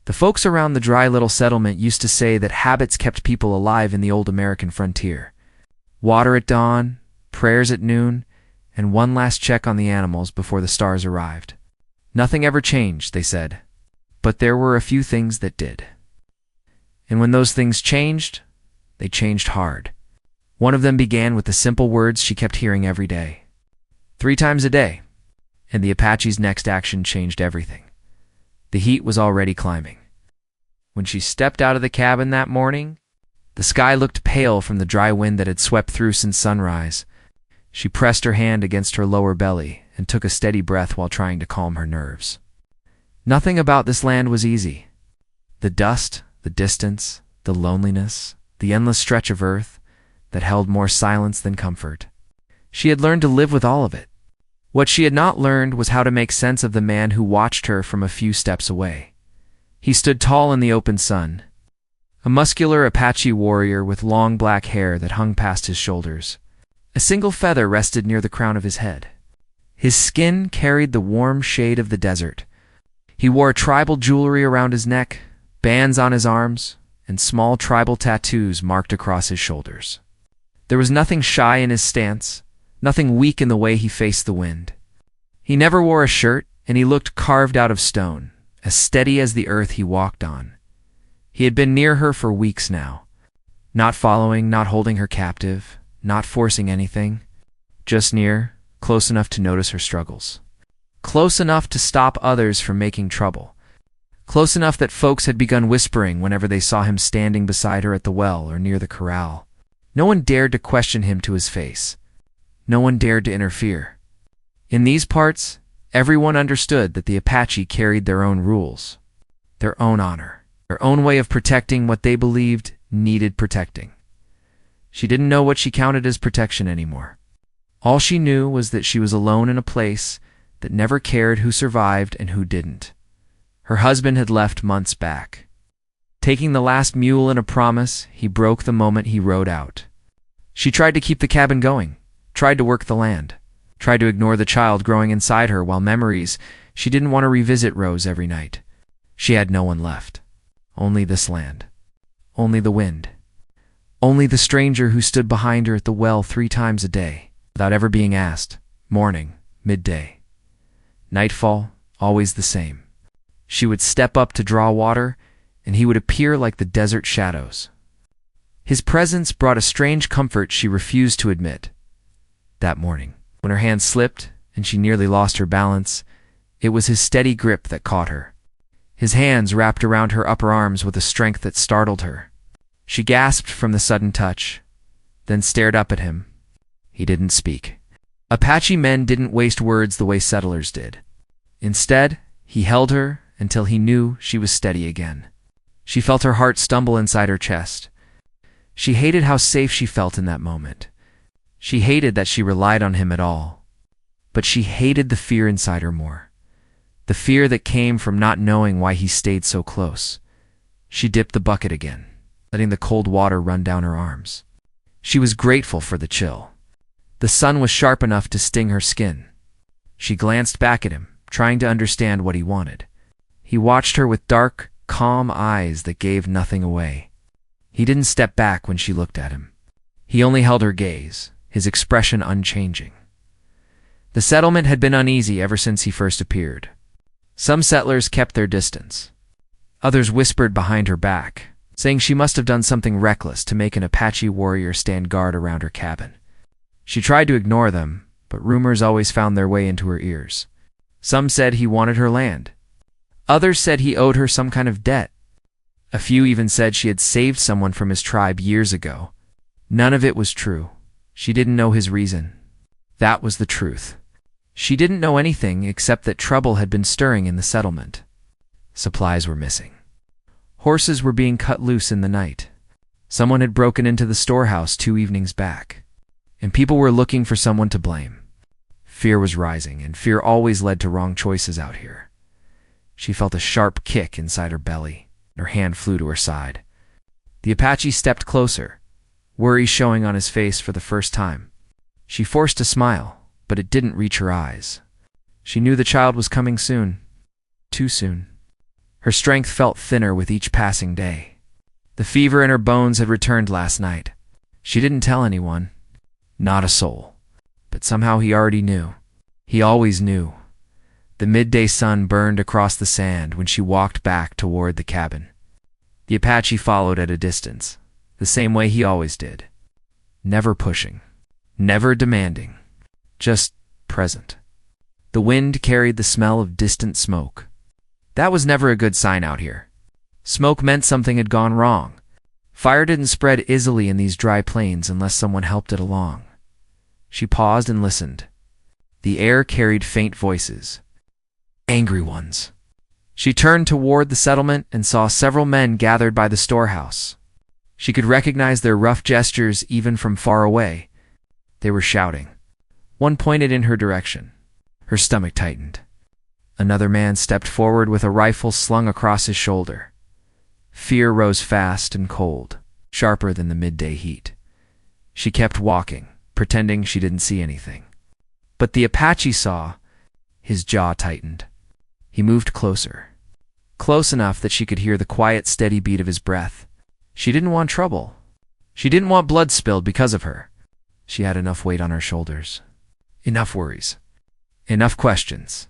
The folks around the dry little settlement used to say that habits kept people alive in the old American frontier. Water at dawn, prayers at noon, and one last check on the animals before the stars arrived. Nothing ever changed, they said, but there were a few things that did. And when those things changed, they changed hard. One of them began with the simple words she kept hearing every day. 3 times a day. And the Apache's next action changed everything. The heat was already climbing. When she stepped out of the cabin that morning, the sky looked pale from the dry wind that had swept through since sunrise. She pressed her hand against her lower belly and took a steady breath while trying to calm her nerves. Nothing about this land was easy. The dust, the distance, the loneliness, the endless stretch of earth that held more silence than comfort. She had learned to live with all of it. What she had not learned was how to make sense of the man who watched her from a few steps away. He stood tall in the open sun, a muscular Apache warrior with long black hair that hung past his shoulders. A single feather rested near the crown of his head. His skin carried the warm shade of the desert. He wore tribal jewelry around his neck, bands on his arms, and small tribal tattoos marked across his shoulders. There was nothing shy in his stance, nothing weak in the way he faced the wind. He never wore a shirt, and he looked carved out of stone, as steady as the earth he walked on. He had been near her for weeks now, not following, not holding her captive, not forcing anything, just near, close enough to notice her struggles. Close enough to stop others from making trouble. Close enough that folks had begun whispering whenever they saw him standing beside her at the well or near the corral. No one dared to question him to his face. No one dared to interfere. In these parts, everyone understood that the Apache carried their own rules, their own honor, their own way of protecting what they believed needed protecting. She didn't know what she counted as protection anymore. All she knew was that she was alone in a place that never cared who survived and who didn't. Her husband had left months back. Taking the last mule in a promise, he broke the moment he rode out. She tried to keep the cabin going, tried to work the land, tried to ignore the child growing inside her while memories she didn't want to revisit rose every night. She had no one left. Only this land. Only the wind. Only the stranger who stood behind her at the well 3 times a day, without ever being asked. Morning, midday. Nightfall, always the same. She would step up to draw water, and he would appear like the desert shadows. His presence brought a strange comfort she refused to admit. That morning, when her hand slipped and she nearly lost her balance, it was his steady grip that caught her. His hands wrapped around her upper arms with a strength that startled her. She gasped from the sudden touch, then stared up at him. He didn't speak. Apache men didn't waste words the way settlers did. Instead, he held her until he knew she was steady again. She felt her heart stumble inside her chest. She hated how safe she felt in that moment. She hated that she relied on him at all. But she hated the fear inside her more. The fear that came from not knowing why he stayed so close. She dipped the bucket again, letting the cold water run down her arms. She was grateful for the chill. The sun was sharp enough to sting her skin. She glanced back at him, trying to understand what he wanted. He watched her with dark, calm eyes that gave nothing away. He didn't step back when she looked at him. He only held her gaze, his expression unchanging. The settlement had been uneasy ever since he first appeared. Some settlers kept their distance. Others whispered behind her back, saying she must have done something reckless to make an Apache warrior stand guard around her cabin. She tried to ignore them, but rumors always found their way into her ears. Some said he wanted her land. Others said he owed her some kind of debt. A few even said she had saved someone from his tribe years ago. None of it was true. She didn't know his reason. That was the truth. She didn't know anything except that trouble had been stirring in the settlement. Supplies were missing. Horses were being cut loose in the night. Someone had broken into the storehouse 2 evenings back. And people were looking for someone to blame. Fear was rising, and fear always led to wrong choices out here. She felt a sharp kick inside her belly. Her hand flew to her side. The Apache stepped closer, worry showing on his face for the first time. She forced a smile, but it didn't reach her eyes. She knew the child was coming soon. Too soon. Her strength felt thinner with each passing day. The fever in her bones had returned last night. She didn't tell anyone. Not a soul. But somehow he already knew. He always knew. The midday sun burned across the sand when she walked back toward the cabin. The Apache followed at a distance, the same way he always did. Never pushing. Never demanding. Just present. The wind carried the smell of distant smoke. That was never a good sign out here. Smoke meant something had gone wrong. Fire didn't spread easily in these dry plains unless someone helped it along. She paused and listened. The air carried faint voices. Angry ones. She turned toward the settlement and saw several men gathered by the storehouse. She could recognize their rough gestures even from far away. They were shouting. One pointed in her direction. Her stomach tightened. Another man stepped forward with a rifle slung across his shoulder. Fear rose fast and cold, sharper than the midday heat. She kept walking, pretending she didn't see anything. But the Apache saw. His jaw tightened. He moved closer. Close enough that she could hear the quiet, steady beat of his breath. She didn't want trouble. She didn't want blood spilled because of her. She had enough weight on her shoulders. Enough worries. Enough questions.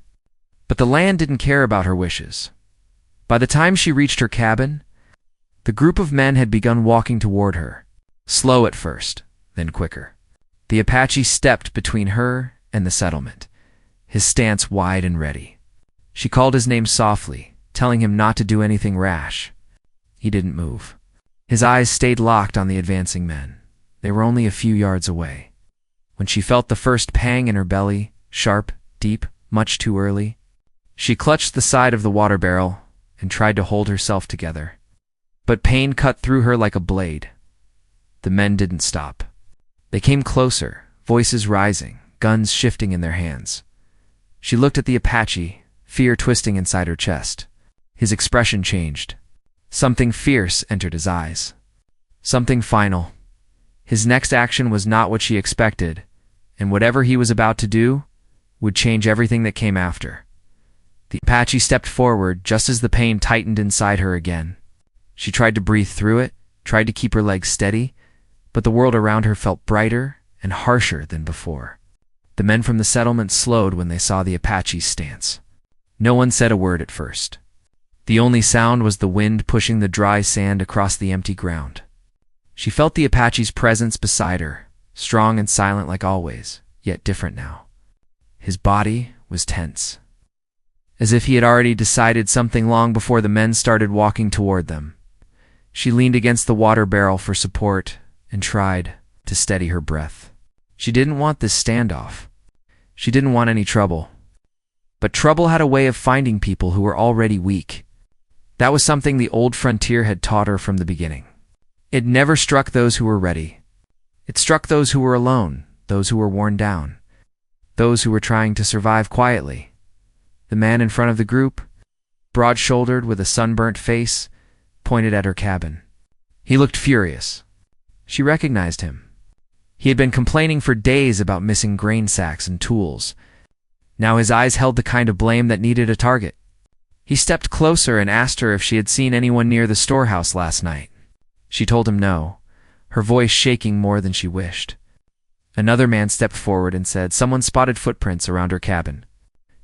But the land didn't care about her wishes. By the time she reached her cabin, the group of men had begun walking toward her. Slow at first, then quicker. The Apache stepped between her and the settlement, his stance wide and ready. She called his name softly, telling him not to do anything rash. He didn't move. His eyes stayed locked on the advancing men. They were only a few yards away. When she felt the first pang in her belly, sharp, deep, much too early, she clutched the side of the water barrel and tried to hold herself together. But pain cut through her like a blade. The men didn't stop. They came closer, voices rising, guns shifting in their hands. She looked at the Apache, fear twisting inside her chest. His expression changed. Something fierce entered his eyes. Something final. His next action was not what she expected, and whatever he was about to do would change everything that came after. The Apache stepped forward just as the pain tightened inside her again. She tried to breathe through it, tried to keep her legs steady, but the world around her felt brighter and harsher than before. The men from the settlement slowed when they saw the Apache's stance. No one said a word at first. The only sound was the wind pushing the dry sand across the empty ground. She felt the Apache's presence beside her, strong and silent like always, yet different now. His body was tense, as if he had already decided something long before the men started walking toward them. She leaned against the water barrel for support and tried to steady her breath. She didn't want this standoff. She didn't want any trouble. But trouble had a way of finding people who were already weak. That was something the old frontier had taught her from the beginning. It never struck those who were ready. It struck those who were alone, those who were worn down, those who were trying to survive quietly. The man in front of the group, broad-shouldered with a sunburnt face, pointed at her cabin. He looked furious. She recognized him. He had been complaining for days about missing grain sacks and tools. Now his eyes held the kind of blame that needed a target. He stepped closer and asked her if she had seen anyone near the storehouse last night. She told him no, her voice shaking more than she wished. Another man stepped forward and said someone spotted footprints around her cabin.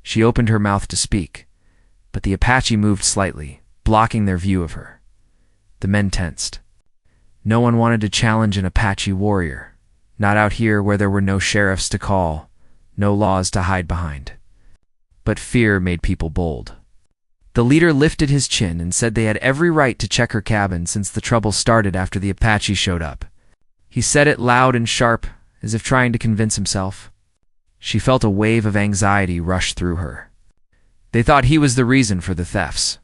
She opened her mouth to speak, but the Apache moved slightly, blocking their view of her. The men tensed. No one wanted to challenge an Apache warrior, not out here where there were no sheriffs to call, no laws to hide behind. But fear made people bold. The leader lifted his chin and said they had every right to check her cabin since the trouble started after the Apache showed up. He said it loud and sharp, as if trying to convince himself. She felt a wave of anxiety rush through her. They thought he was the reason for the thefts.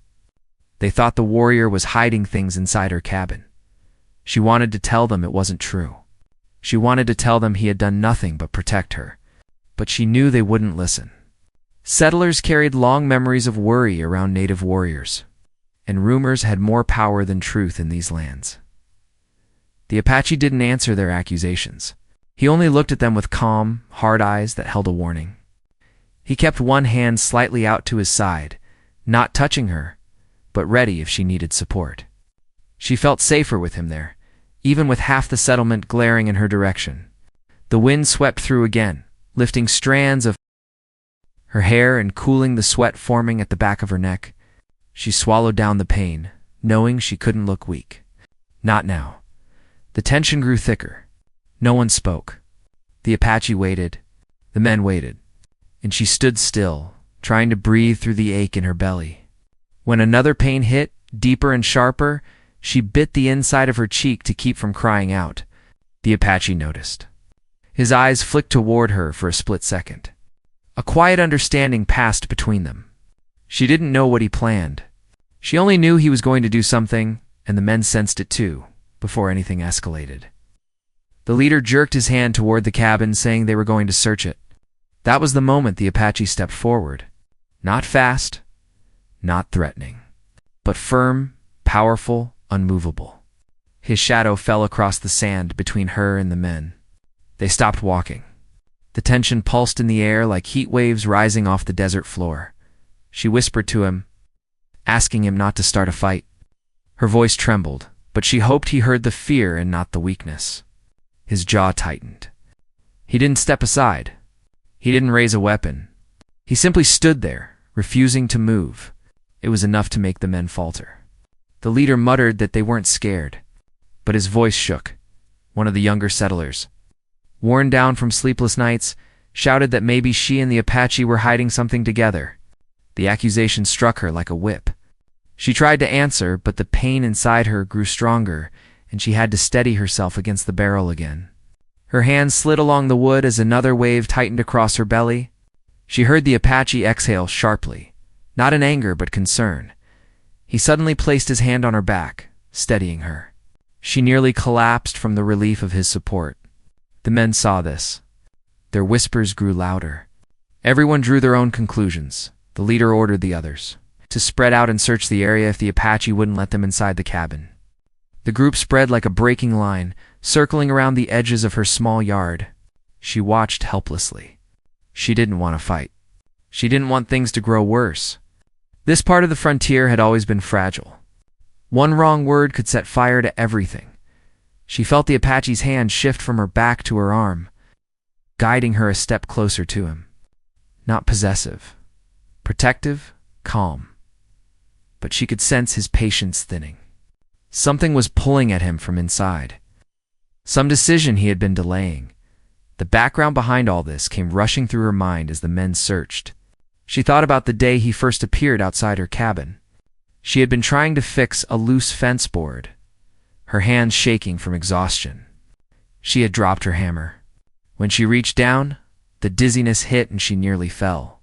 They thought the warrior was hiding things inside her cabin. She wanted to tell them it wasn't true. She wanted to tell them he had done nothing but protect her. But she knew they wouldn't listen. Settlers carried long memories of worry around native warriors, and rumors had more power than truth in these lands. The Apache didn't answer their accusations. He only looked at them with calm, hard eyes that held a warning. He kept one hand slightly out to his side, not touching her, but ready if she needed support. She felt safer with him there, even with half the settlement glaring in her direction. The wind swept through again, lifting strands of her hair and cooling the sweat forming at the back of her neck. She swallowed down the pain, knowing she couldn't look weak. Not now. The tension grew thicker. No one spoke. The Apache waited. The men waited. And she stood still, trying to breathe through the ache in her belly. When another pain hit, deeper and sharper, she bit the inside of her cheek to keep from crying out. The Apache noticed. His eyes flicked toward her for a split second. A quiet understanding passed between them. She didn't know what he planned. She only knew he was going to do something, and the men sensed it too, before anything escalated. The leader jerked his hand toward the cabin, saying they were going to search it. That was the moment the Apache stepped forward. Not fast, not threatening, but firm, powerful, unmovable. His shadow fell across the sand between her and the men. They stopped walking. The tension pulsed in the air like heat waves rising off the desert floor. She whispered to him, asking him not to start a fight. Her voice trembled, but she hoped he heard the fear and not the weakness. His jaw tightened. He didn't step aside. He didn't raise a weapon. He simply stood there, refusing to move. It was enough to make the men falter. The leader muttered that they weren't scared, but his voice shook. One of the younger settlers, worn down from sleepless nights, shouted that maybe she and the Apache were hiding something together. The accusation struck her like a whip. She tried to answer, but the pain inside her grew stronger, and she had to steady herself against the barrel again. Her hand slid along the wood as another wave tightened across her belly. She heard the Apache exhale sharply, not in anger but concern. He suddenly placed his hand on her back, steadying her. She nearly collapsed from the relief of his support. The men saw this. Their whispers grew louder. Everyone drew their own conclusions. The leader ordered the others to spread out and search the area if the Apache wouldn't let them inside the cabin. The group spread like a breaking line, circling around the edges of her small yard. She watched helplessly. She didn't want to fight. She didn't want things to grow worse. This part of the frontier had always been fragile. One wrong word could set fire to everything. She felt the Apache's hand shift from her back to her arm, guiding her a step closer to him. Not possessive, protective, calm. But she could sense his patience thinning. Something was pulling at him from inside. Some decision he had been delaying. The background behind all this came rushing through her mind as the men searched. She thought about the day he first appeared outside her cabin. She had been trying to fix a loose fence board, her hands shaking from exhaustion. She had dropped her hammer. When she reached down, the dizziness hit and she nearly fell.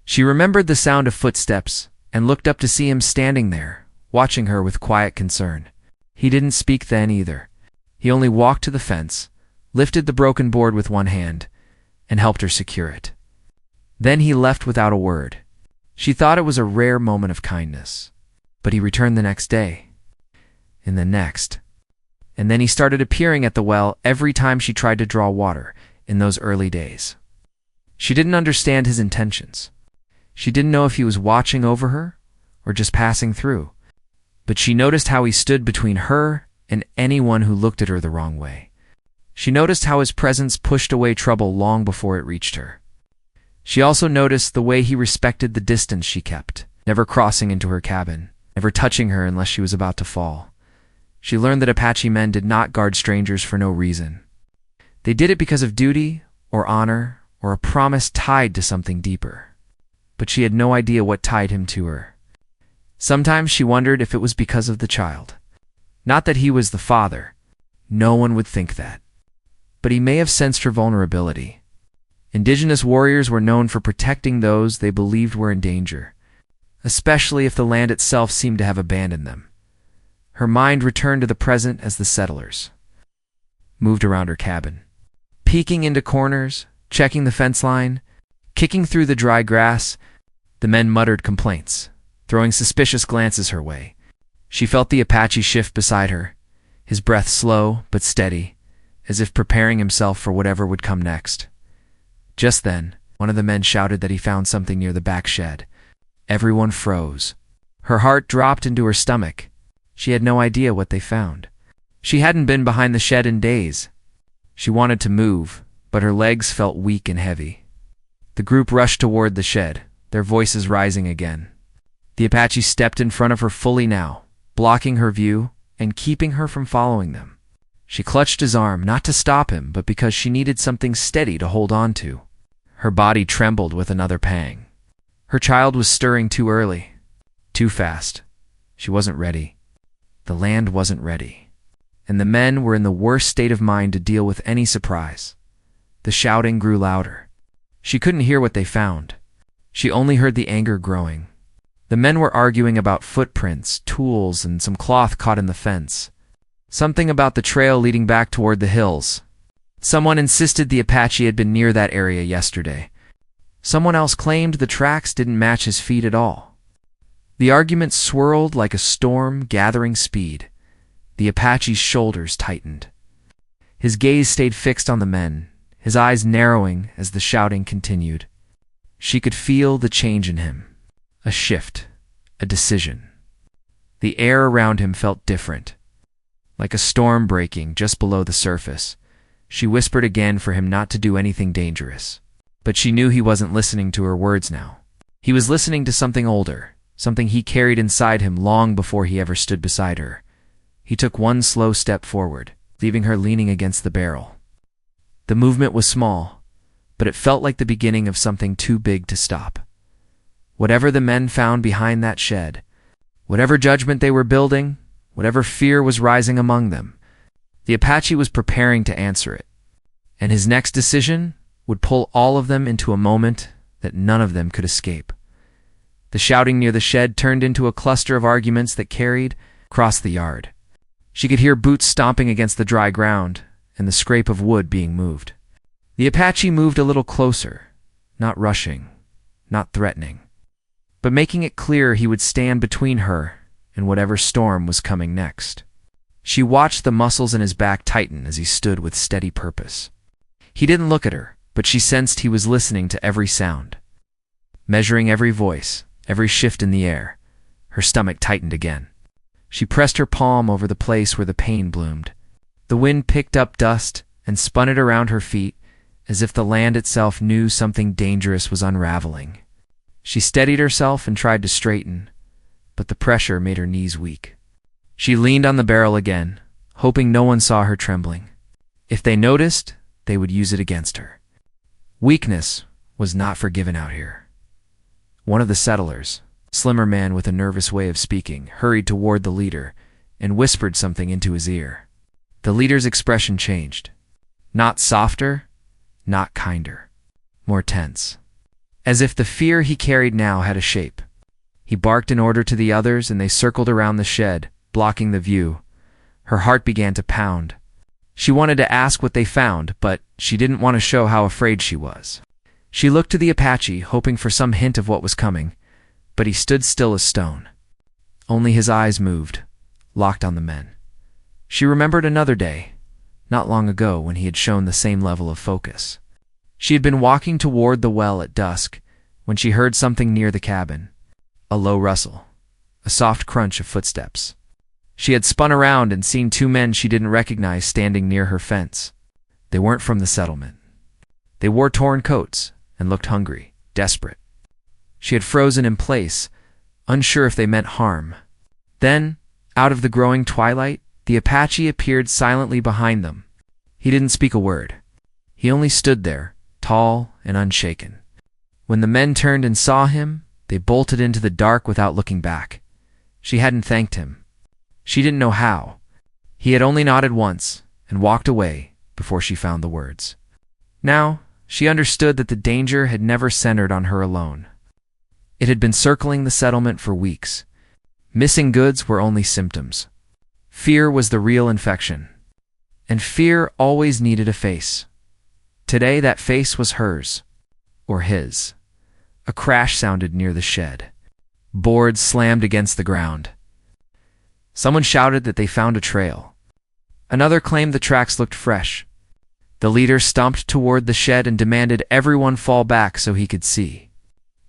She remembered the sound of footsteps and looked up to see him standing there, watching her with quiet concern. He didn't speak then either. He only walked to the fence, lifted the broken board with one hand, and helped her secure it. Then he left without a word. She thought it was a rare moment of kindness. But he returned the next day, and the next. And then he started appearing at the well every time she tried to draw water in those early days. She didn't understand his intentions. She didn't know if he was watching over her or just passing through. But she noticed how he stood between her and anyone who looked at her the wrong way. She noticed how his presence pushed away trouble long before it reached her. She also noticed the way he respected the distance she kept, never crossing into her cabin, never touching her unless she was about to fall. She learned that Apache men did not guard strangers for no reason. They did it because of duty or honor or a promise tied to something deeper. But she had no idea what tied him to her. Sometimes she wondered if it was because of the child. Not that he was the father. No one would think that. But he may have sensed her vulnerability. Indigenous warriors were known for protecting those they believed were in danger, especially if the land itself seemed to have abandoned them. Her mind returned to the present as the settlers moved around her cabin, peeking into corners, checking the fence line, kicking through the dry grass. The men muttered complaints, throwing suspicious glances her way. She felt the Apache shift beside her, his breath slow but steady, as if preparing himself for whatever would come next. Just then, one of the men shouted that he found something near the back shed. Everyone froze. Her heart dropped into her stomach. She had no idea what they found. She hadn't been behind the shed in days. She wanted to move, but her legs felt weak and heavy. The group rushed toward the shed, their voices rising again. The Apache stepped in front of her fully now, blocking her view and keeping her from following them. She clutched his arm, not to stop him, but because she needed something steady to hold on to. Her body trembled with another pang. Her child was stirring too early, too fast. She wasn't ready. The land wasn't ready. And the men were in the worst state of mind to deal with any surprise. The shouting grew louder. She couldn't hear what they found. She only heard the anger growing. The men were arguing about footprints, tools, and some cloth caught in the fence. Something about the trail leading back toward the hills. Someone insisted the Apache had been near that area yesterday. Someone else claimed the tracks didn't match his feet at all. The argument swirled like a storm gathering speed. The Apache's shoulders tightened. His gaze stayed fixed on the men, his eyes narrowing as the shouting continued. She could feel the change in him. A shift, a decision. The air around him felt different, like a storm breaking just below the surface. She whispered again for him not to do anything dangerous. But she knew he wasn't listening to her words now. He was listening to something older, something he carried inside him long before he ever stood beside her. He took one slow step forward, leaving her leaning against the barrel. The movement was small, but it felt like the beginning of something too big to stop. Whatever the men found behind that shed, whatever judgment they were building, whatever fear was rising among them, the Apache was preparing to answer it. And his next decision would pull all of them into a moment that none of them could escape. The shouting near the shed turned into a cluster of arguments that carried across the yard. She could hear boots stomping against the dry ground and the scrape of wood being moved. The Apache moved a little closer, not rushing, not threatening, but making it clear he would stand between her and whatever storm was coming next. She watched the muscles in his back tighten as he stood with steady purpose. He didn't look at her, but she sensed he was listening to every sound. Measuring every voice, every shift in the air, her stomach tightened again. She pressed her palm over the place where the pain bloomed. The wind picked up dust and spun it around her feet, as if the land itself knew something dangerous was unraveling. She steadied herself and tried to straighten, but the pressure made her knees weak. She leaned on the barrel again, hoping no one saw her trembling. If they noticed, they would use it against her. Weakness was not forgiven out here. One of the settlers, a slimmer man with a nervous way of speaking, hurried toward the leader and whispered something into his ear. The leader's expression changed. Not softer, not kinder, more tense. As if the fear he carried now had a shape. He barked an order to the others and they circled around the shed, blocking the view. Her heart began to pound. She wanted to ask what they found, but she didn't want to show how afraid she was. She looked to the Apache, hoping for some hint of what was coming, but he stood still as stone. Only his eyes moved, locked on the men. She remembered another day, not long ago, when he had shown the same level of focus. She had been walking toward the well at dusk when she heard something near the cabin. A low rustle, a soft crunch of footsteps. She had spun around and seen two men she didn't recognize standing near her fence. They weren't from the settlement. They wore torn coats and looked hungry, desperate. She had frozen in place, unsure if they meant harm. Then, out of the growing twilight, the Apache appeared silently behind them. He didn't speak a word. He only stood there, tall and unshaken. When the men turned and saw him, they bolted into the dark without looking back. She hadn't thanked him. She didn't know how. He had only nodded once and walked away before she found the words. Now, she understood that the danger had never centered on her alone. It had been circling the settlement for weeks. Missing goods were only symptoms. Fear was the real infection. And fear always needed a face. Today that face was hers, or his. A crash sounded near the shed. Boards slammed against the ground. Someone shouted that they found a trail. Another claimed the tracks looked fresh. The leader stomped toward the shed and demanded everyone fall back so he could see.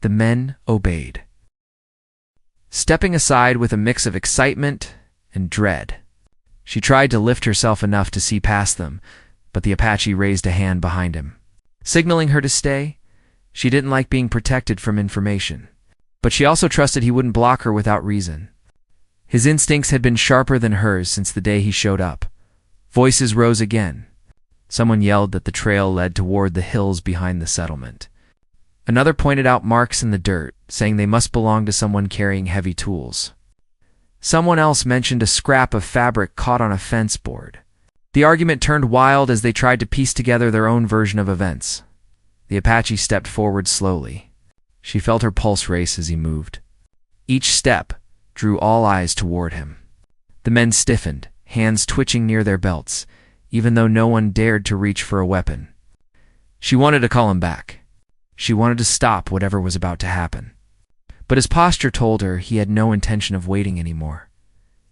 The men obeyed. stepping aside with a mix of excitement and dread. She tried to lift herself enough to see past them, but the Apache raised a hand behind him, signaling her to stay. She didn't like being protected from information, but she also trusted he wouldn't block her without reason. His instincts had been sharper than hers since the day he showed up. Voices rose again. Someone yelled that the trail led toward the hills behind the settlement. Another pointed out marks in the dirt, saying they must belong to someone carrying heavy tools. Someone else mentioned a scrap of fabric caught on a fence board. The argument turned wild as they tried to piece together their own version of events. The Apache stepped forward slowly. She felt her pulse race as he moved. Each step drew all eyes toward him. The men stiffened, hands twitching near their belts, even though no one dared to reach for a weapon. She wanted to call him back. She wanted to stop whatever was about to happen. But his posture told her he had no intention of waiting anymore.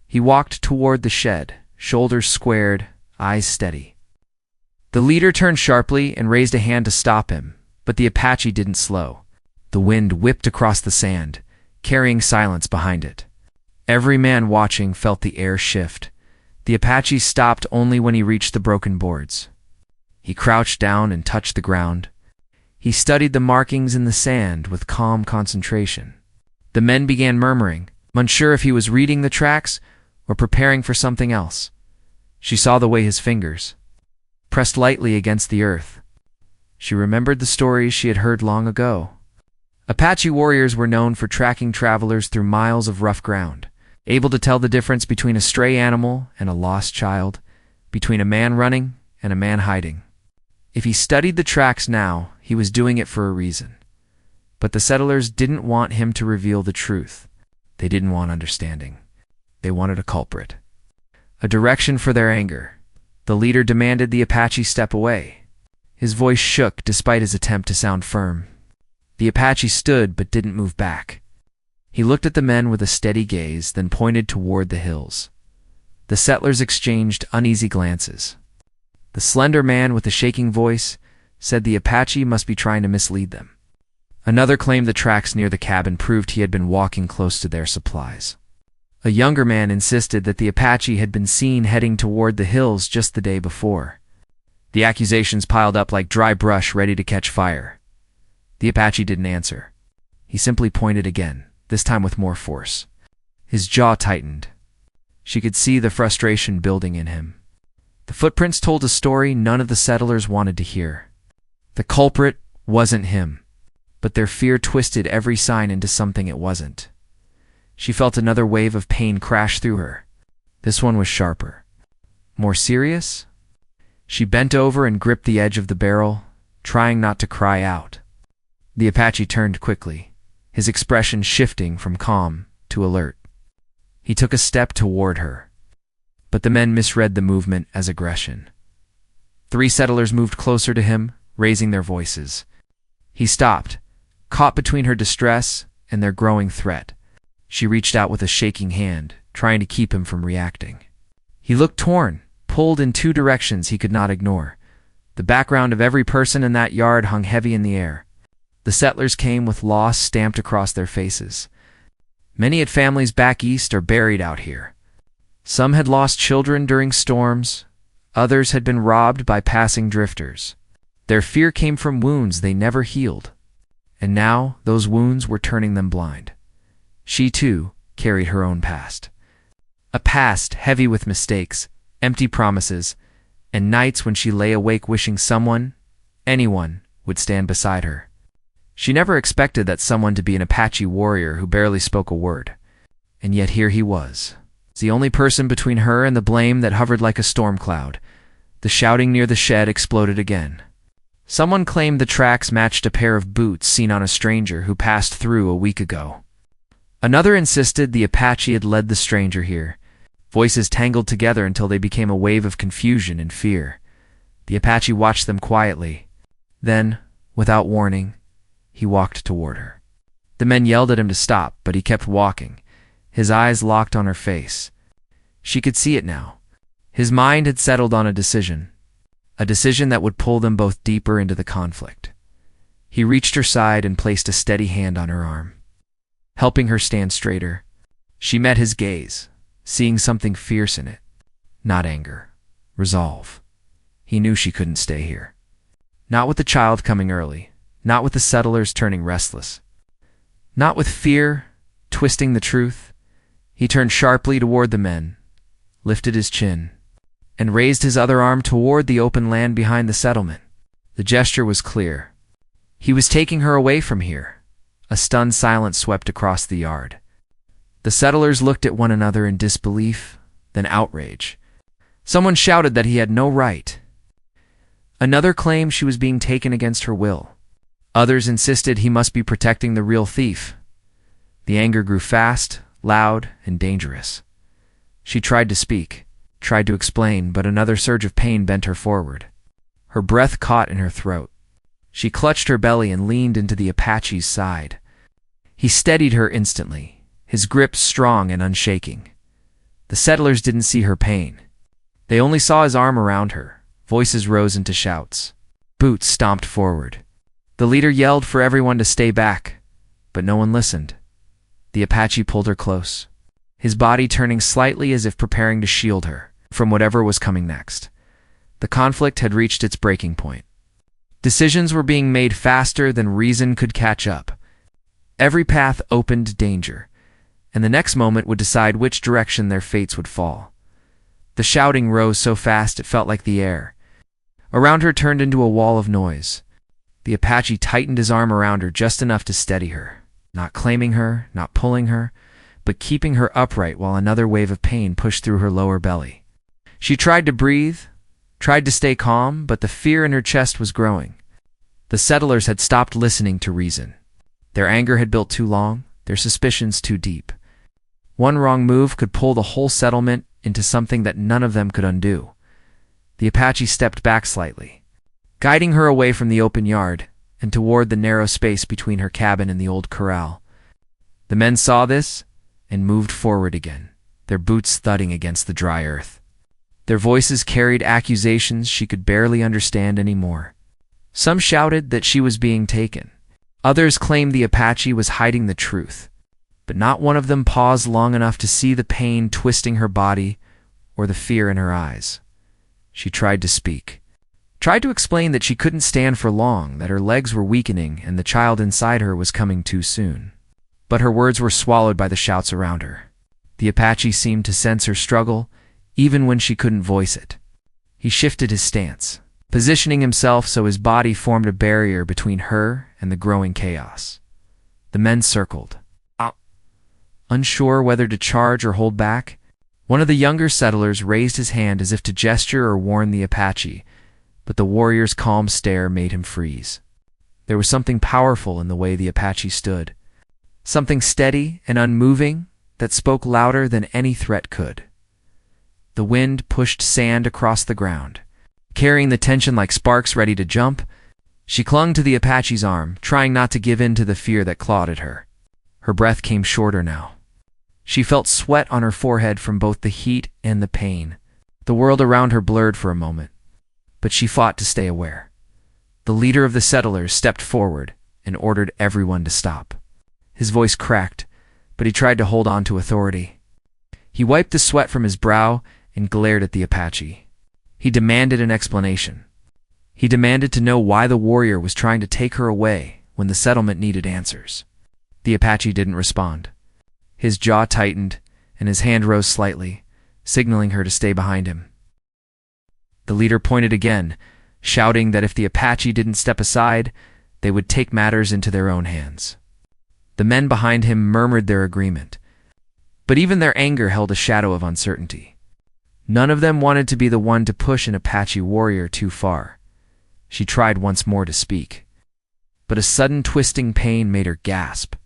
He walked toward the shed, shoulders squared, eyes steady. The leader turned sharply and raised a hand to stop him, but the Apache didn't slow. The wind whipped across the sand, carrying silence behind it. Every man watching felt the air shift. The Apache stopped only when he reached the broken boards. He crouched down and touched the ground. He studied the markings in the sand with calm concentration. The men began murmuring, unsure if he was reading the tracks or preparing for something else. She saw the way his fingers pressed lightly against the earth. She remembered the stories she had heard long ago. Apache warriors were known for tracking travelers through miles of rough ground, able to tell the difference between a stray animal and a lost child, between a man running and a man hiding. If he studied the tracks now, he was doing it for a reason. But the settlers didn't want him to reveal the truth. They didn't want understanding. They wanted a culprit, a direction for their anger. The leader demanded the Apache step away. His voice shook despite his attempt to sound firm. The Apache stood but didn't move back. He looked at the men with a steady gaze, then pointed toward the hills. The settlers exchanged uneasy glances. The slender man with the shaking voice said the Apache must be trying to mislead them. Another claimed the tracks near the cabin proved he had been walking close to their supplies. A younger man insisted that the Apache had been seen heading toward the hills just the day before. The accusations piled up like dry brush ready to catch fire. The Apache didn't answer. He simply pointed again, this time with more force. His jaw tightened. She could see the frustration building in him. The footprints told a story none of the settlers wanted to hear. The culprit wasn't him, but their fear twisted every sign into something it wasn't. She felt another wave of pain crash through her. This one was sharper. More serious? She bent over and gripped the edge of the barrel, trying not to cry out. The Apache turned quickly, his expression shifting from calm to alert. He took a step toward her, but the men misread the movement as aggression. 3 settlers moved closer to him, raising their voices. He stopped, caught between her distress and their growing threat. She reached out with a shaking hand, trying to keep him from reacting. He looked torn, pulled in 2 directions he could not ignore. The background of every person in that yard hung heavy in the air. The settlers came with loss stamped across their faces. Many had families back east or buried out here. Some had lost children during storms. Others had been robbed by passing drifters. Their fear came from wounds they never healed. And now those wounds were turning them blind. She, too, carried her own past. A past heavy with mistakes, empty promises, and nights when she lay awake wishing someone, anyone, would stand beside her. She never expected that someone to be an Apache warrior who barely spoke a word. And yet here he was, the only person between her and the blame that hovered like a storm cloud. The shouting near the shed exploded again. Someone claimed the tracks matched a pair of boots seen on a stranger who passed through a week ago. Another insisted the Apache had led the stranger here. Voices tangled together until they became a wave of confusion and fear. The Apache watched them quietly. Then, without warning, he walked toward her. The men yelled at him to stop, but he kept walking, his eyes locked on her face. She could see it now. His mind had settled on a decision that would pull them both deeper into the conflict. He reached her side and placed a steady hand on her arm, helping her stand straighter. She met his gaze, seeing something fierce in it. Not anger. Resolve. He knew she couldn't stay here. Not with the child coming early. Not with the settlers turning restless. Not with fear twisting the truth. He turned sharply toward the men, lifted his chin, and raised his other arm toward the open land behind the settlement. The gesture was clear. He was taking her away from here. A stunned silence swept across the yard. The settlers looked at one another in disbelief, then outrage. Someone shouted that he had no right. Another claimed she was being taken against her will. Others insisted he must be protecting the real thief. The anger grew fast, loud, and dangerous. She tried to speak, tried to explain, but another surge of pain bent her forward. Her breath caught in her throat. She clutched her belly and leaned into the Apache's side. He steadied her instantly, his grip strong and unshaking. The settlers didn't see her pain. They only saw his arm around her. Voices rose into shouts. Boots stomped forward. The leader yelled for everyone to stay back, but no one listened. The Apache pulled her close, his body turning slightly as if preparing to shield her from whatever was coming next. The conflict had reached its breaking point. Decisions were being made faster than reason could catch up. Every path opened danger, and the next moment would decide which direction their fates would fall. The shouting rose so fast it felt like the air around her turned into a wall of noise. The Apache tightened his arm around her just enough to steady her, not claiming her, not pulling her, but keeping her upright while another wave of pain pushed through her lower belly. She tried to breathe, tried to stay calm, but the fear in her chest was growing. The settlers had stopped listening to reason. Their anger had built too long, their suspicions too deep. One wrong move could pull the whole settlement into something that none of them could undo. The Apache stepped back slightly, guiding her away from the open yard and toward the narrow space between her cabin and the old corral. The men saw this and moved forward again, their boots thudding against the dry earth. Their voices carried accusations she could barely understand anymore. Some shouted that she was being taken. Others claimed the Apache was hiding the truth, but not one of them paused long enough to see the pain twisting her body or the fear in her eyes. She tried to speak, tried to explain that she couldn't stand for long, that her legs were weakening and the child inside her was coming too soon. But her words were swallowed by the shouts around her. The Apache seemed to sense her struggle, even when she couldn't voice it. He shifted his stance, positioning himself so his body formed a barrier between her and the growing chaos. The men circled, unsure whether to charge or hold back. One of the younger settlers raised his hand as if to gesture or warn the Apache, but the warrior's calm stare made him freeze. There was something powerful in the way the Apache stood, something steady and unmoving that spoke louder than any threat could. The wind pushed sand across the ground, carrying the tension like sparks ready to jump. She clung to the Apache's arm, trying not to give in to the fear that clawed at her. Her breath came shorter now. She felt sweat on her forehead from both the heat and the pain. The world around her blurred for a moment, but she fought to stay aware. The leader of the settlers stepped forward and ordered everyone to stop. His voice cracked, but he tried to hold on to authority. He wiped the sweat from his brow and glared at the Apache. He demanded an explanation. He demanded to know why the warrior was trying to take her away when the settlement needed answers. The Apache didn't respond. His jaw tightened, and his hand rose slightly, signaling her to stay behind him. The leader pointed again, shouting that if the Apache didn't step aside, they would take matters into their own hands. The men behind him murmured their agreement, but even their anger held a shadow of uncertainty. None of them wanted to be the one to push an Apache warrior too far. She tried once more to speak, but a sudden twisting pain made her gasp.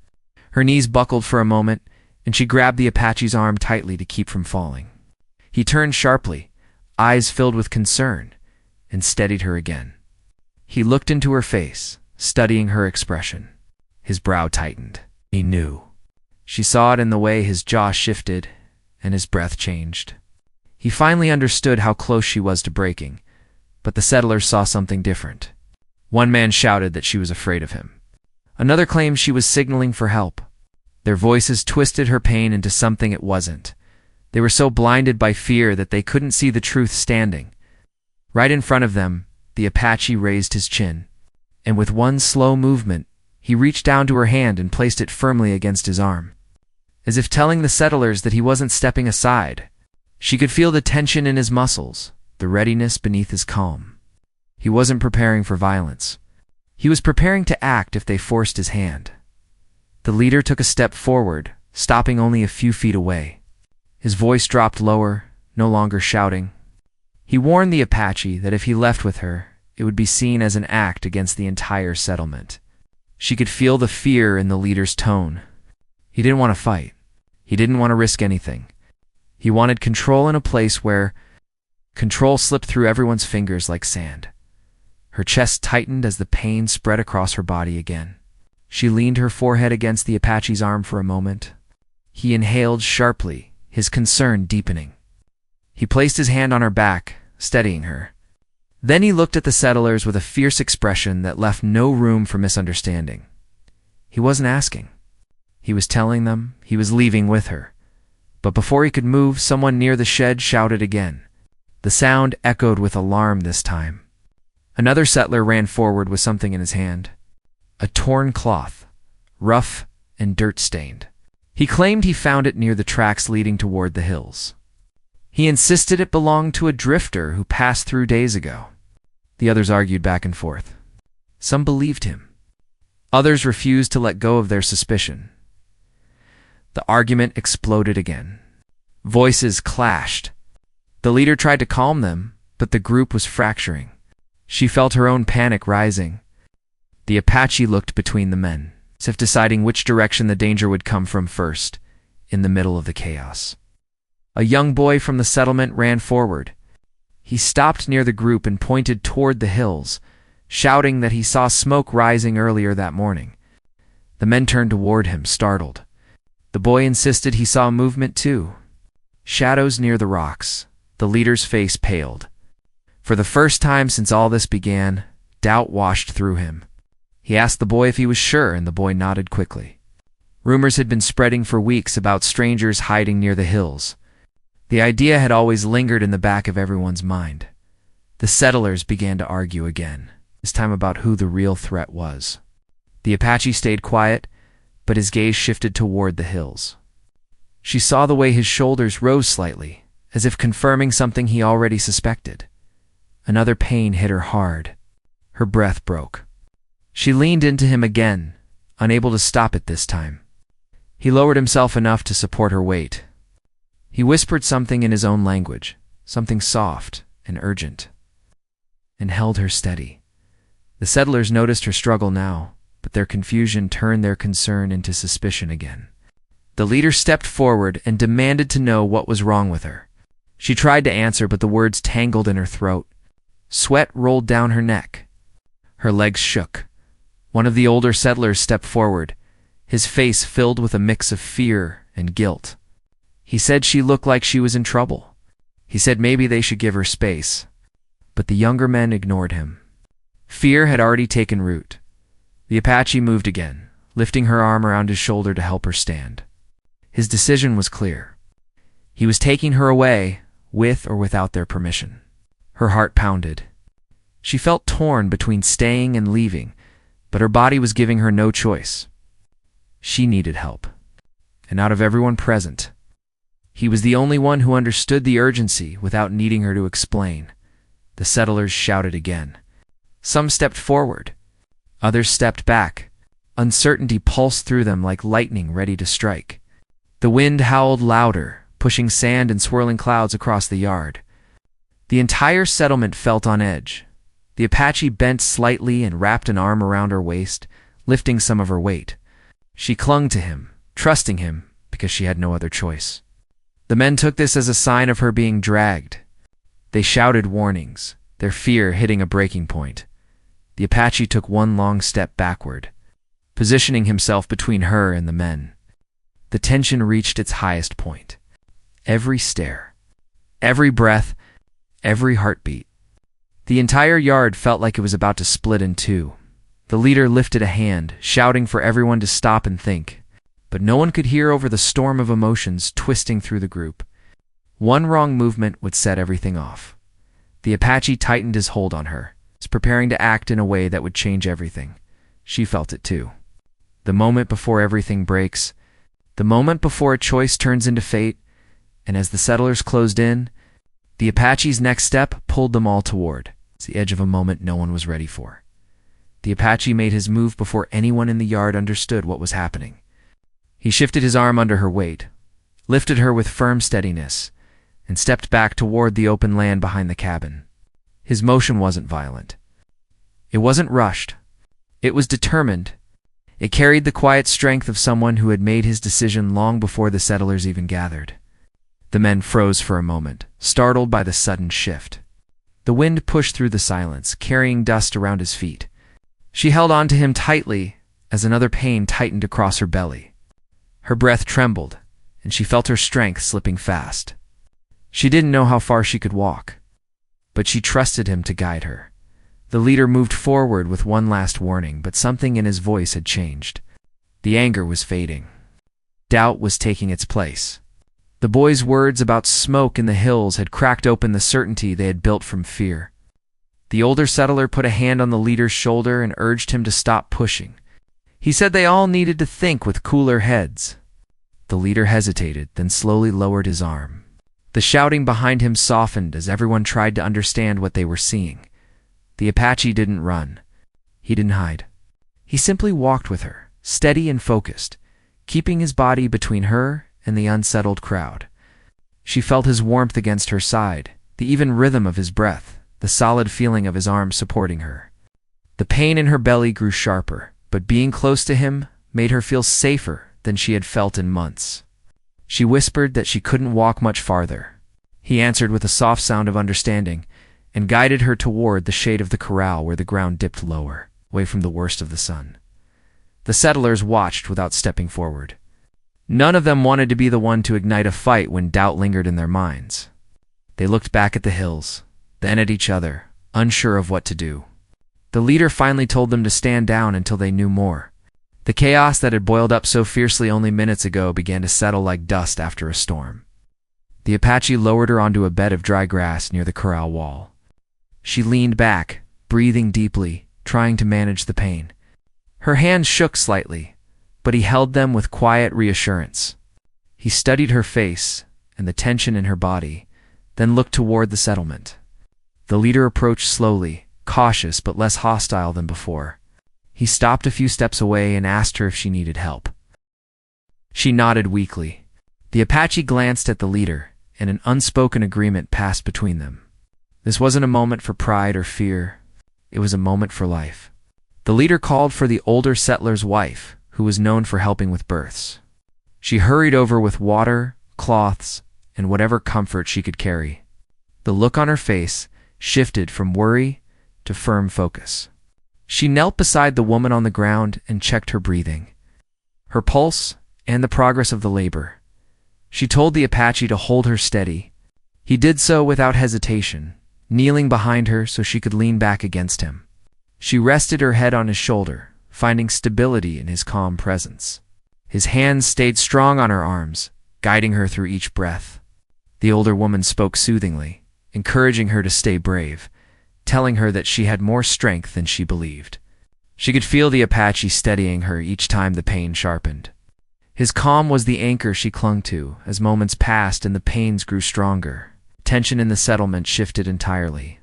Her knees buckled for a moment, and she grabbed the Apache's arm tightly to keep from falling. He turned sharply, eyes filled with concern, and steadied her again. He looked into her face, studying her expression. His brow tightened. He knew. She saw it in the way his jaw shifted and his breath changed. He finally understood how close she was to breaking, but the settlers saw something different. One man shouted that she was afraid of him. Another claimed she was signaling for help. Their voices twisted her pain into something it wasn't. They were so blinded by fear that they couldn't see the truth standing. Right in front of them, the Apache raised his chin, and with one slow movement, he reached down to her hand and placed it firmly against his arm, as if telling the settlers that he wasn't stepping aside. She could feel the tension in his muscles, the readiness beneath his calm. He wasn't preparing for violence. He was preparing to act if they forced his hand. The leader took a step forward, stopping only a few feet away. His voice dropped lower, no longer shouting. He warned the Apache that if he left with her, it would be seen as an act against the entire settlement. She could feel the fear in the leader's tone. He didn't want to fight. He didn't want to risk anything. He wanted control in a place where control slipped through everyone's fingers like sand. Her chest tightened as the pain spread across her body again. She leaned her forehead against the Apache's arm for a moment. He inhaled sharply, his concern deepening. He placed his hand on her back, steadying her. Then he looked at the settlers with a fierce expression that left no room for misunderstanding. He wasn't asking. He was telling them he was leaving with her. But before he could move, someone near the shed shouted again. The sound echoed with alarm this time. Another settler ran forward with something in his hand. A torn cloth, rough and dirt-stained. He claimed he found it near the tracks leading toward the hills. He insisted it belonged to a drifter who passed through days ago. The others argued back and forth. Some believed him. Others refused to let go of their suspicion. The argument exploded again. Voices clashed. The leader tried to calm them, but the group was fracturing. She felt her own panic rising. The Apache looked between the men, as if deciding which direction the danger would come from first, in the middle of the chaos. A young boy from the settlement ran forward. He stopped near the group and pointed toward the hills, shouting that he saw smoke rising earlier that morning. The men turned toward him, startled. The boy insisted he saw movement too. Shadows near the rocks. The leader's face paled. For the first time since all this began, doubt washed through him. He asked the boy if he was sure, and the boy nodded quickly. Rumors had been spreading for weeks about strangers hiding near the hills. The idea had always lingered in the back of everyone's mind. The settlers began to argue again, this time about who the real threat was. The Apache stayed quiet, but his gaze shifted toward the hills. She saw the way his shoulders rose slightly, as if confirming something he already suspected. Another pain hit her hard. Her breath broke. She leaned into him again, unable to stop it this time. He lowered himself enough to support her weight. He whispered something in his own language, something soft and urgent, and held her steady. The settlers noticed her struggle now, but their confusion turned their concern into suspicion again. The leader stepped forward and demanded to know what was wrong with her. She tried to answer, but the words tangled in her throat. Sweat rolled down her neck. Her legs shook. One of the older settlers stepped forward, his face filled with a mix of fear and guilt. He said she looked like she was in trouble. He said maybe they should give her space. But the younger men ignored him. Fear had already taken root. The Apache moved again, lifting her arm around his shoulder to help her stand. His decision was clear. He was taking her away, with or without their permission. Her heart pounded. She felt torn between staying and leaving, but her body was giving her no choice. She needed help. And out of everyone present, he was the only one who understood the urgency without needing her to explain. The settlers shouted again. Some stepped forward. Others stepped back. Uncertainty pulsed through them like lightning ready to strike. The wind howled louder, pushing sand and swirling clouds across the yard. The entire settlement felt on edge. The Apache bent slightly and wrapped an arm around her waist, lifting some of her weight. She clung to him, trusting him, because she had no other choice. The men took this as a sign of her being dragged. They shouted warnings, their fear hitting a breaking point. The Apache took one long step backward, positioning himself between her and the men. The tension reached its highest point. Every stare, every breath, every heartbeat. The entire yard felt like it was about to split in two. The leader lifted a hand, shouting for everyone to stop and think. but no one could hear over the storm of emotions twisting through the group. One wrong movement would set everything off. The Apache tightened his hold on her, preparing to act in a way that would change everything. She felt it too. The moment before everything breaks, the moment before a choice turns into fate, and as the settlers closed in, the Apache's next step pulled them all toward the edge of a moment no one was ready for. The Apache made his move before anyone in the yard understood what was happening. He shifted his arm under her weight, lifted her with firm steadiness, and stepped back toward the open land behind the cabin. His motion wasn't violent. It wasn't rushed. It was determined. It carried the quiet strength of someone who had made his decision long before the settlers even gathered. The men froze for a moment, startled by the sudden shift. The wind pushed through the silence, carrying dust around his feet. She held on to him tightly as another pain tightened across her belly. Her breath trembled, and she felt her strength slipping fast. She didn't know how far she could walk, but she trusted him to guide her. The leader moved forward with one last warning, but something in his voice had changed. The anger was fading. Doubt was taking its place. The boy's words about smoke in the hills had cracked open the certainty they had built from fear. The older settler put a hand on the leader's shoulder and urged him to stop pushing. He said they all needed to think with cooler heads. The leader hesitated, then slowly lowered his arm. The shouting behind him softened as everyone tried to understand what they were seeing. The Apache didn't run. He didn't hide. He simply walked with her, steady and focused, keeping his body between her and the unsettled crowd. She felt his warmth against her side, the even rhythm of his breath, the solid feeling of his arms supporting her. The pain in her belly grew sharper, but being close to him made her feel safer than she had felt in months. She whispered that she couldn't walk much farther. He answered with a soft sound of understanding and guided her toward the shade of the corral where the ground dipped lower, away from the worst of the sun. The settlers watched without stepping forward. None of them wanted to be the one to ignite a fight when doubt lingered in their minds. They looked back at the hills, then at each other, unsure of what to do. The leader finally told them to stand down until they knew more. The chaos that had boiled up so fiercely only minutes ago began to settle like dust after a storm. The Apache lowered her onto a bed of dry grass near the corral wall. She leaned back, breathing deeply, trying to manage the pain. Her hands shook slightly, but he held them with quiet reassurance. He studied her face and the tension in her body, then looked toward the settlement. The leader approached slowly, cautious but less hostile than before. He stopped a few steps away and asked her if she needed help. She nodded weakly. The Apache glanced at the leader, and an unspoken agreement passed between them. This wasn't a moment for pride or fear. It was a moment for life. The leader called for the older settler's wife, who was known for helping with births. She hurried over with water, cloths, and whatever comfort she could carry. The look on her face shifted from worry to firm focus. She knelt beside the woman on the ground and checked her breathing, her pulse, and the progress of the labor. She told the Apache to hold her steady. He did so without hesitation, kneeling behind her so she could lean back against him. She rested her head on his shoulder, finding stability in his calm presence. His hands stayed strong on her arms, guiding her through each breath. The older woman spoke soothingly, encouraging her to stay brave, telling her that she had more strength than she believed. She could feel the Apache steadying her each time the pain sharpened. His calm was the anchor she clung to as moments passed and the pains grew stronger. Tension in the settlement shifted entirely.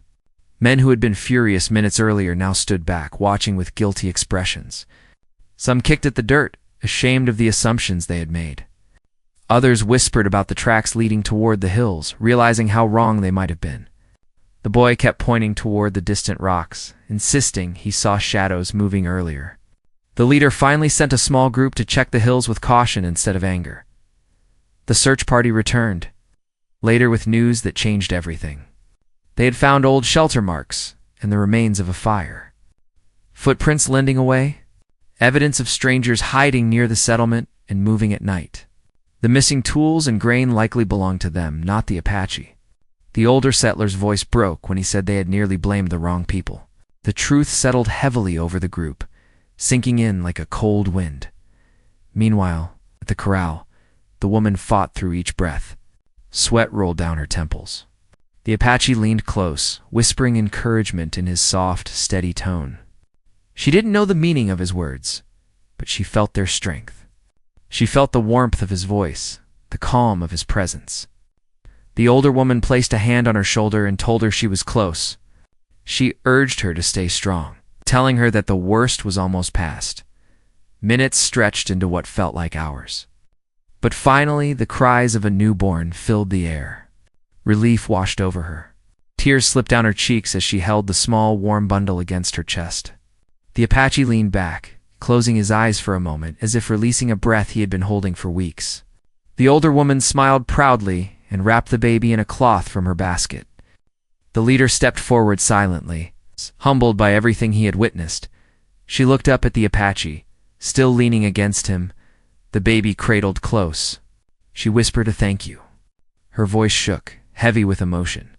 Men who had been furious minutes earlier now stood back, watching with guilty expressions. Some kicked at the dirt, ashamed of the assumptions they had made. Others whispered about the tracks leading toward the hills, realizing how wrong they might have been. The boy kept pointing toward the distant rocks, insisting he saw shadows moving earlier. The leader finally sent a small group to check the hills with caution instead of anger. The search party returned, later with news that changed everything. They had found old shelter marks and the remains of a fire. Footprints lending away, evidence of strangers hiding near the settlement and moving at night. The missing tools and grain likely belonged to them, not the Apache. The older settler's voice broke when he said they had nearly blamed the wrong people. The truth settled heavily over the group, sinking in like a cold wind. Meanwhile, At the corral, the woman fought through each breath. Sweat rolled down her temples. The Apache leaned close, whispering encouragement in his soft, steady tone. She didn't know the meaning of his words, but she felt their strength. She felt the warmth of his voice, the calm of his presence. The older woman placed a hand on her shoulder and told her she was close. She urged her to stay strong, telling her that the worst was almost past. Minutes stretched into what felt like hours. But finally, the cries of a newborn filled the air. Relief washed over her. Tears slipped down her cheeks as she held the small, warm bundle against her chest. The Apache leaned back, closing his eyes for a moment as if releasing a breath he had been holding for weeks. The older woman smiled proudly and wrapped the baby in a cloth from her basket. The leader stepped forward silently, humbled by everything he had witnessed. She looked up at the Apache, still leaning against him, the baby cradled close. She whispered a thank you. Her voice shook, heavy with emotion.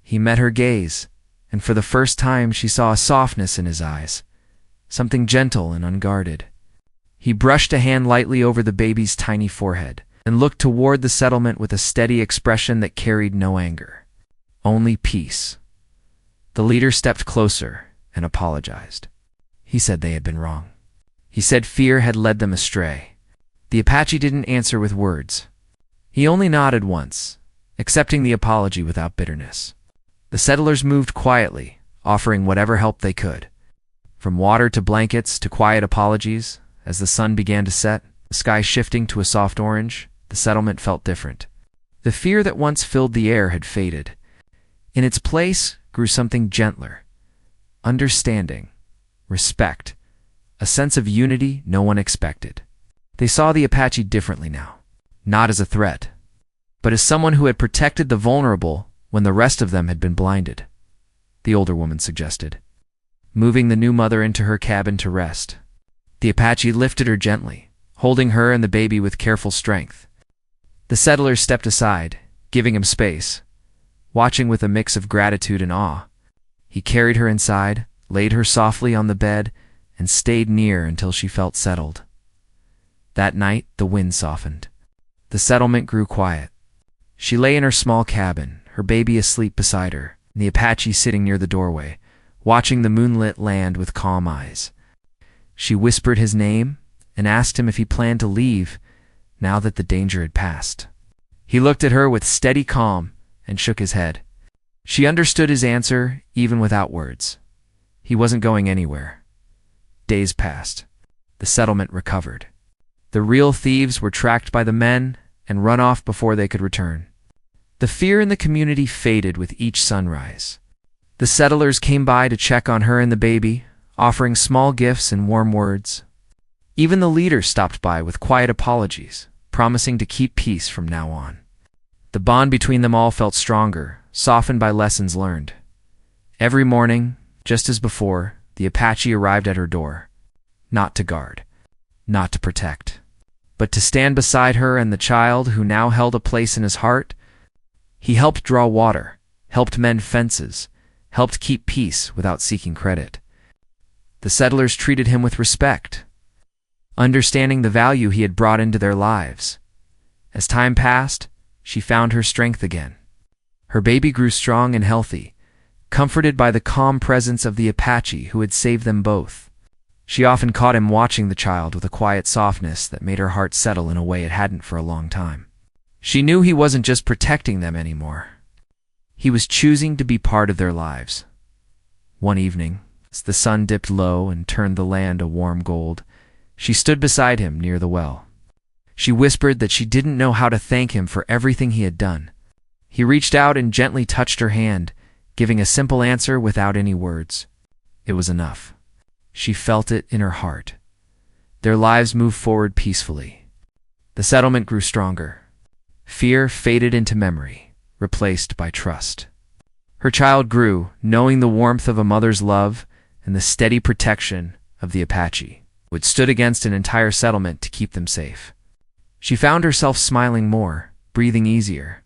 He met her gaze, and for the first time she saw a softness in his eyes, something gentle and unguarded. He brushed a hand lightly over the baby's tiny forehead and looked toward the settlement with a steady expression that carried no anger, only peace. The leader stepped closer and apologized. He said they had been wrong. He said fear had led them astray. The Apache didn't answer with words. He only nodded once, accepting the apology without bitterness. The settlers moved quietly, offering whatever help they could. From water to blankets to quiet apologies, as the sun began to set, the sky shifting to a soft orange, the settlement felt different. The fear that once filled the air had faded. In its place grew something gentler. Understanding, respect, a sense of unity no one expected. They saw the Apache differently now, not as a threat, but as someone who had protected the vulnerable when the rest of them had been blinded, the older woman suggested, moving the new mother into her cabin to rest. The Apache lifted her gently, holding her and the baby with careful strength. The settlers stepped aside, giving him space, watching with a mix of gratitude and awe. He carried her inside, laid her softly on the bed, and stayed near until she felt settled. That night, the wind softened. The settlement grew quiet. She lay in her small cabin, her baby asleep beside her, and the Apache sitting near the doorway, watching the moonlit land with calm eyes. She whispered his name and asked him if he planned to leave now that the danger had passed. He looked at her with steady calm and shook his head. She understood his answer even without words. He wasn't going anywhere. Days passed. The settlement recovered. The real thieves were tracked by the men and run off before they could return. The fear in the community faded with each sunrise. The settlers came by to check on her and the baby, offering small gifts and warm words. Even the leader stopped by with quiet apologies, promising to keep peace from now on. The bond between them all felt stronger, softened by lessons learned. Every morning, just as before, the Apache arrived at her door, not to guard, not to protect, but to stand beside her and the child who now held a place in his heart. He helped draw water, helped mend fences, helped keep peace without seeking credit. The settlers treated him with respect, understanding the value he had brought into their lives. As time passed, she found her strength again. Her baby grew strong and healthy, comforted by the calm presence of the Apache who had saved them both. She often caught him watching the child with a quiet softness that made her heart settle in a way it hadn't for a long time. She knew he wasn't just protecting them anymore. He was choosing to be part of their lives. One evening, as the sun dipped low and turned the land a warm gold, she stood beside him near the well. She whispered that she didn't know how to thank him for everything he had done. He reached out and gently touched her hand, giving a simple answer without any words. It was enough. She felt it in her heart. Their lives moved forward peacefully. The settlement grew stronger. Fear faded into memory, replaced by trust. Her child grew, knowing the warmth of a mother's love and the steady protection of the Apache, who had stood against an entire settlement to keep them safe. She found herself smiling more, breathing easier,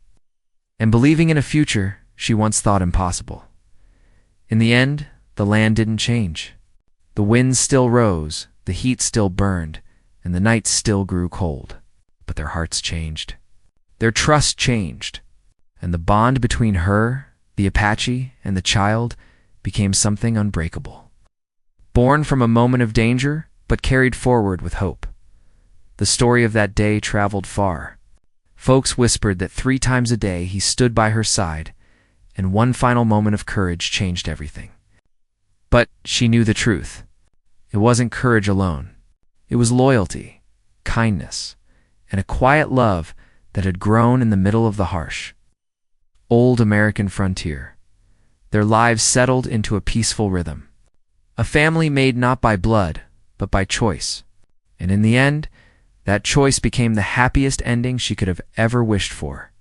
and believing in a future she once thought impossible. In the end, the land didn't change. The winds still rose, the heat still burned, and the nights still grew cold. but their hearts changed. Their trust changed, and the bond between her, the Apache, and the child became something unbreakable. Born from a moment of danger, but carried forward with hope. The story of that day traveled far. Folks whispered that 3 times a day he stood by her side, and one final moment of courage changed everything. But she knew the truth. It wasn't courage alone. It was loyalty, kindness, and a quiet love that had grown in the middle of the harsh, old American frontier. Their lives settled into a peaceful rhythm. A family made not by blood, but by choice. And in the end, that choice became the happiest ending she could have ever wished for.